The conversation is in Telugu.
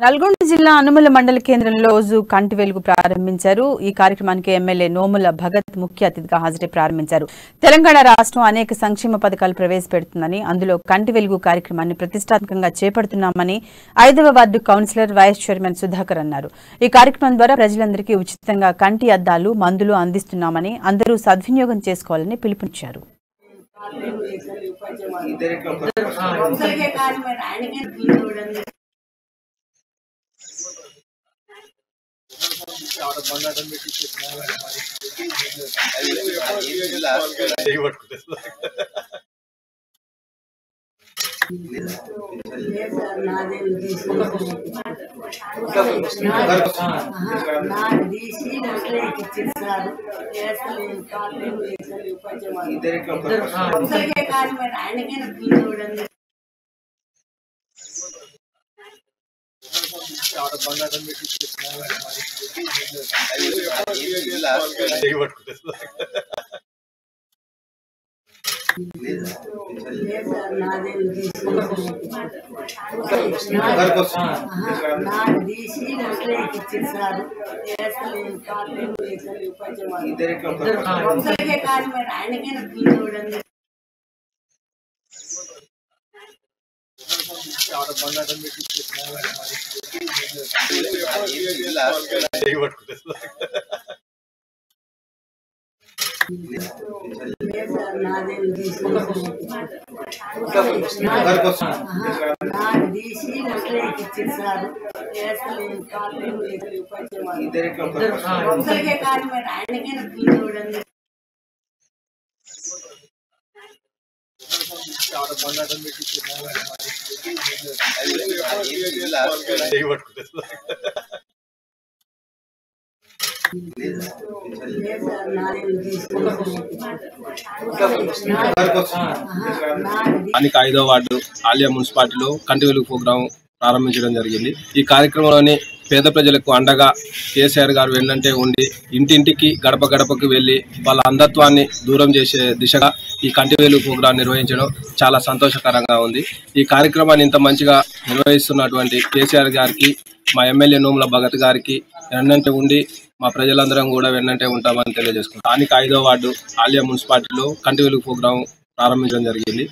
నల్గొండ జిల్లా అనుమల మండల కేంద్రంలో రోజు కంటి వెలుగు ప్రారంభించారు. ఈ కార్యక్రమానికి ఎమ్మెల్యే నోముల భగత్ ముఖ్య అతిథిగా హాజరై ప్రారంభించారు. తెలంగాణ రాష్ట్రం అనేక సంక్షేమ పథకాలు ప్రవేశపెడుతుందని, అందులో కంటి వెలుగు కార్యక్రమాన్ని ప్రతిష్టాత్మకంగా చేపడుతున్నామని 5వ ward councillor vice chairman Sudhakar అన్నారు. ఈ కార్యక్రమం ద్వారా ప్రజలందరికీ ఉచితంగా కంటి అద్దాలు, మందులు అందిస్తున్నామని, అందరూ సద్వినియోగం చేసుకోవాలని పిలుపునిచ్చారు. స్థానిక 5వ వార్డు ఆలియా మున్సిపాలిటీలో కంటి వెలుగు ప్రోగ్రాం ప్రారంభించడం జరిగింది. ఈ కార్యక్రమంలోని పేద ప్రజలకు అండగా కేసీఆర్ గారు వెన్నంటే ఉండి ఇంటింటికి గడప గడపకు వెళ్లి వాళ్ళ అంధత్వాన్ని దూరం చేసే దిశగా ఈ కంటి వెలుగు ప్రోగ్రాం నిర్వహించడం చాలా సంతోషకరంగా ఉంది. ఈ కార్యక్రమాన్ని ఇంత మంచిగా నిర్వహిస్తున్నటువంటి కేసీఆర్ గారికి, మా ఎమ్మెల్యే నోముల భగత్ గారికి వెన్నంటే ఉండి మా ప్రజలందరం కూడా వెన్నంటే ఉంటామని తెలియజేసుకుంటాం. స్థానిక 5వ వార్డు ఆలియా మున్సిపాలిటీలో కంటి వెలుగు ప్రోగ్రాం ప్రారంభించడం జరిగింది.